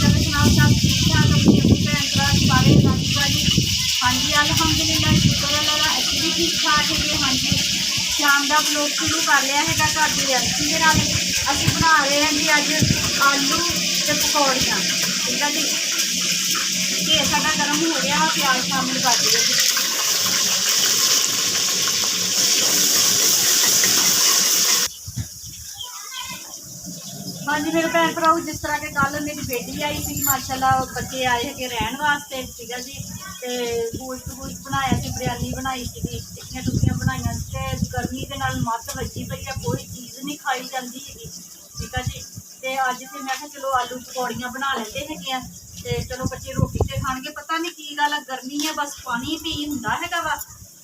गल सुनाओ सब ठीक ठाक अपनी अपनी भैन भरा सारे राजी बाजी। हाँ जी अलहमदुलिल्लाह शुक्र अल्लाह दा असीं भी ठीक ठाक है। हाँ जी शाम का ब्लॉग शुरू कर लिया है घर की रेसिपी के नाल। असीं बना रहे हैं जी अज आलू ते पकौड़ियाँ। ठीक है जी घे साडा गर्म हो गया, प्याज शामिल कर दिए जी। हाँ जी मेरे भैन भराओ जिस तरह के कल मेरी बेटी आई थी माशाल्लाह बच्चे आए है रहन वास्ते। ठीक है जी तो गोश्त गोश्त बनाया सी, बिरयानी बनाई सी, टिक्कियां टुक्कियां बनाई ते गर्मी के नाल मत्त वजी पई है, कोई चीज़ नहीं खाई जाती है। ठीक है जी तो अज तो मैं कहा चलो आलू पकौड़ियाँ बना लेंदे है ते चलो बच्चे रोटी तो खाणगे। पता नहीं की गल गर्मी है बस पानी पी हुंदा हैगा वा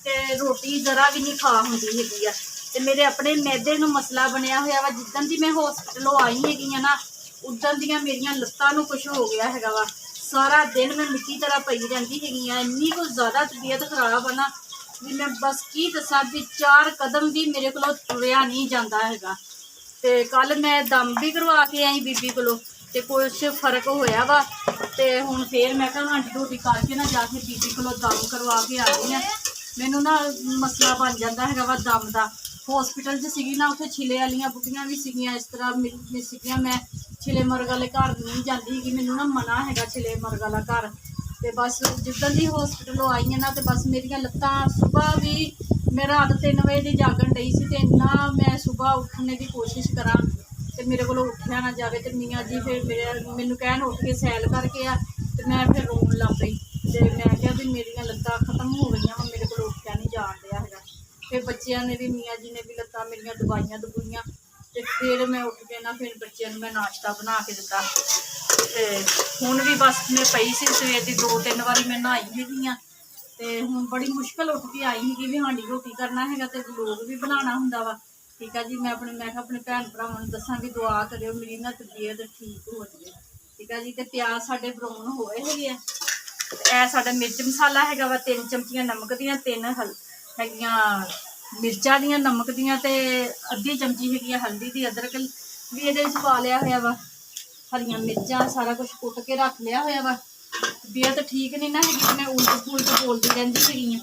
ते रोटी जरा भी नहीं खा हुंदी हैगी आ। ते मेरे अपने मैदे नूं मसला बनया होया वा। जिद्दन दी मैं हॉस्पिटलों आई हैगी ना उदन दियां मेरियां लत्तां नूं कुछ हो गया हैगा वा। सारा दिन मैं मिट्टी तरह पई रहिंदी हैगी आ, इन्नी कुछ ज़्यादा तबीयत खराब है ना भी मैं बस की दसां भी 4 कदम भी मेरे को तुरिया नहीं जाता हैगा। ते कल मैं दम भी करवा के आई बीबी कोलों ते कुछ फर्क होया वा ते हुण फिर मैं कहा हांडी रोटी करके ना जाके बीबी कोलों दम करवा के आ गई हैं। मैनू ना मसला बन जाता है वा दम का। हॉस्पिटल च सीगी ना उत्थे छिले वालियां बुढ़ियां भी सीगियां, इस तरह सीगियां। मैं छिले मरग वाले घर नहीं जाती कि मैनू ना मना है छिले मरग वाला घर। तो बस जिद्दन दी हॉस्पिटलों आई है ना तो बस मेरिया लत्तां सुबह भी मैं रात 3 बजे की जागन डई सी ते इन्ना मैं सुबह उठने की कोशिश करा तो मेरे को उठा ना जाए। तो मियाँ जी फिर मेरे मैनू कहन उठ के सैल करके आ तो मैं फिर रोन लग पई। तो मैं क्या भी मेरिया लत्तां खत्म हो गई, मेरे को उठा नहीं जान दिया है। फिर बच्चों ने भी मियाँ जी ने भी लत्तां मेरिया दवाइयां दबूइयां तो फिर मैं उठ के ना फिर बच्चों मैं नाश्ता बना के दिता। तो हुण भी बस मैं पई सी सवेर की 2-3 बारी मैं नहाई हैगी हाँ तो हुण बड़ी मुश्किल उठ के आई ही भी हांडी रोटी करना है तो लोग भी बनाना हुंदा वा। ठीक है जी मैं अपने भैन भरावां नूं दसां भी दुआ करियो मेरी ना तबीयत ठीक हो जाए। ठीक है जी तो प्याज साडे ब्राउन होए है। यह साडा मिर्च मसाला हैगा वा 3 चमचियां नमक दियां, 3 हैगियां मिर्चा दियां नमक दियां ते अद्धी चमची हैगी हल्दी दी। अदरक भी ये पा लिया होया वा, हरियां मिर्चां सारा कुछ कुट के रख लिया होया वा। तबीयत ठीक नहीं ना हैगी मैं उल्ट पुल्ट बोलती रहंदी हैगी।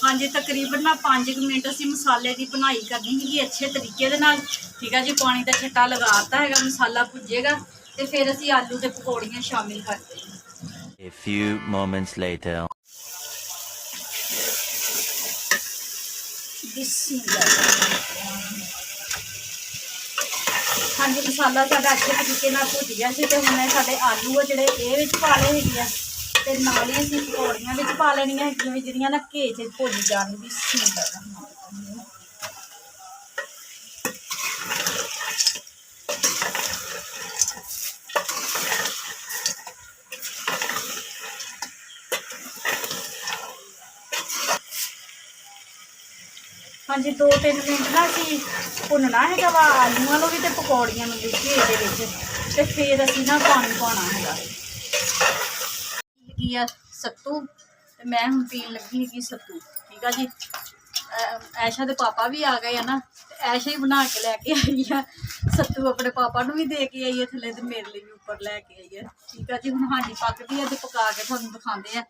हाँ जी तकरीबन ना 5 मिनट असी मसाले की भुनाई करनी है अच्छे तरीके दे नाल। ठीक है जी पानी का छट्टा लगाता है, मसाला भुजेगा तो फिर असी आलू के पकौड़ियाँ शामिल करते हैं। A few moments later. हाँ जी मसाला साडा अच्छे तरीके नाल भुज गया सी ते हुण साडे आलू आ जिहड़े इह विच पा लए हैगे आ ते नाल ही असीं पकौड़ियां विच पा लैणियां हैगियां जिहड़ियां ना घे च भुज जाण। हाँ जी 2-3 मिनट ना असीं भुनना हैगा वा आलूआं नूं भी ते पकौड़ियां नूं भी घे दे विच ते फिर असीं ना पानी पाउणा हैगा। लगी आ सत्तू ते मैं हुण पीण लगी हैगी सत्तू। ठीक है जी ऐशा के पापा भी आ गए है ना ऐशा ही बना के लैके आई है सत्तू अपने पापा नूं भी दे के आई है थल्ले ते मेरे लिए भी उपर लैके आई है। ठीक है जी हुण हांडी पकदी है ते पका के तुहानूं दिखांदे आ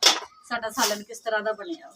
साडा सालन किस तरह दा बनिया।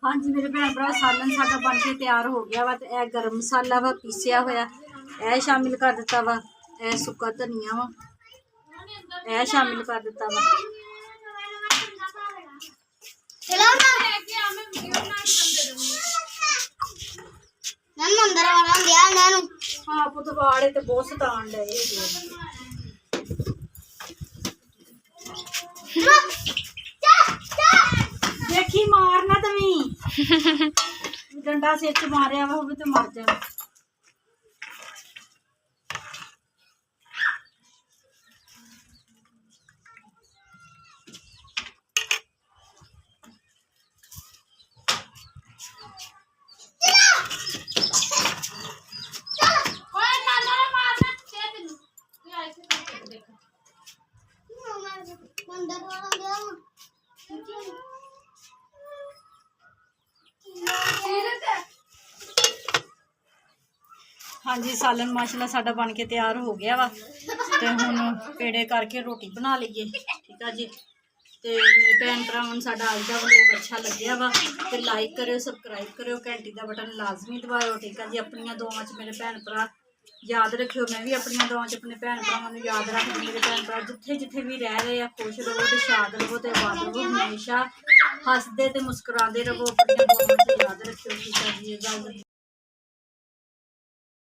हाँ जी मेरे भैन भरा सालन साडा बन के तैयार हो गया वा। तो यह गर्म मसाला वा पीसिया होया ਇਹ ਸ਼ਾਮਿਲ ਕਰ ਦਿੱਤਾ ਵਾ, ਇਹ ਸੁੱਕਾ ਧਨੀਆ ਵਾ, ਇਹ ਸ਼ਾਮਿਲ ਕਰ ਦਿੱਤਾ ਵਾ। ਹਾਂ ਪੁੱਤਵਾੜੇ ਤੇ ਬਹੁਤ ਸਤਾਉਣ ਡਏ ਹੈਗੇ। ਦੇਖੀ ਮਾਰਨਾ ਤਵੀਂ ਡੰਡਾ ਸਿਰ ਚ ਮਾਰਿਆ ਵਾ ਹੋਵੇ ਤੇ ਮਰ ਜਾਣਾ। ਹਾਂਜੀ ਸਾਲਨ ਮਾਸ਼ਾਅੱਲਾ ਸਾਡਾ ਬਣ ਕੇ ਤਿਆਰ ਹੋ ਗਿਆ ਵਾ ਤੇ ਹੁਣ ਪੇੜੇ ਕਰਕੇ ਰੋਟੀ ਬਣਾ ਲਈਏ। ਠੀਕ ਆ ਜੀ। ਤੇ ਮੇਰੇ ਭੈਣ ਭਰਾਵਾਂ ਨੂੰ ਸਾਡਾ ਅੱਜ ਦਾ ਵਲੋਗ ਅੱਛਾ ਲੱਗਿਆ ਵਾ ਤੇ ਲਾਈਕ ਕਰਿਓ, ਸਬਸਕ੍ਰਾਈਬ ਕਰਿਓ, ਘੰਟੀ ਦਾ ਬਟਨ ਲਾਜ਼ਮੀ ਦਬਾਇਓ। ਠੀਕ ਆ ਜੀ। ਆਪਣੀਆਂ ਦੁਆਵਾਂ 'ਚ ਮੇਰੇ ਭੈਣ ਭਰਾ ਯਾਦ ਰੱਖਿਓ। ਮੈਂ ਵੀ ਆਪਣੀਆਂ ਦੁਆਵਾਂ 'ਚ ਆਪਣੇ ਭੈਣ ਭਰਾਵਾਂ ਨੂੰ ਯਾਦ ਰੱਖਦੀ। ਮੇਰੇ ਭੈਣ ਭਰਾ ਜਿੱਥੇ ਜਿੱਥੇ ਵੀ ਰਹਿ ਰਹੇ ਆ ਖੁਸ਼ ਰਹੋ ਤੇ ਸ਼ਾਦ ਰਹੋ ਤੇ ਆਬਾਦ ਰਹੋ। ਹਮੇਸ਼ਾ ਹੱਸਦੇ ਤੇ ਮੁਸਕਰਾਉਂਦੇ ਰਹੋ। ਆਪਣੀਆਂ ਦੁਆਵਾਂ 'ਚ ਯਾਦ ਰੱਖਿਓ। ਠੀਕ ਆ ਜੀ।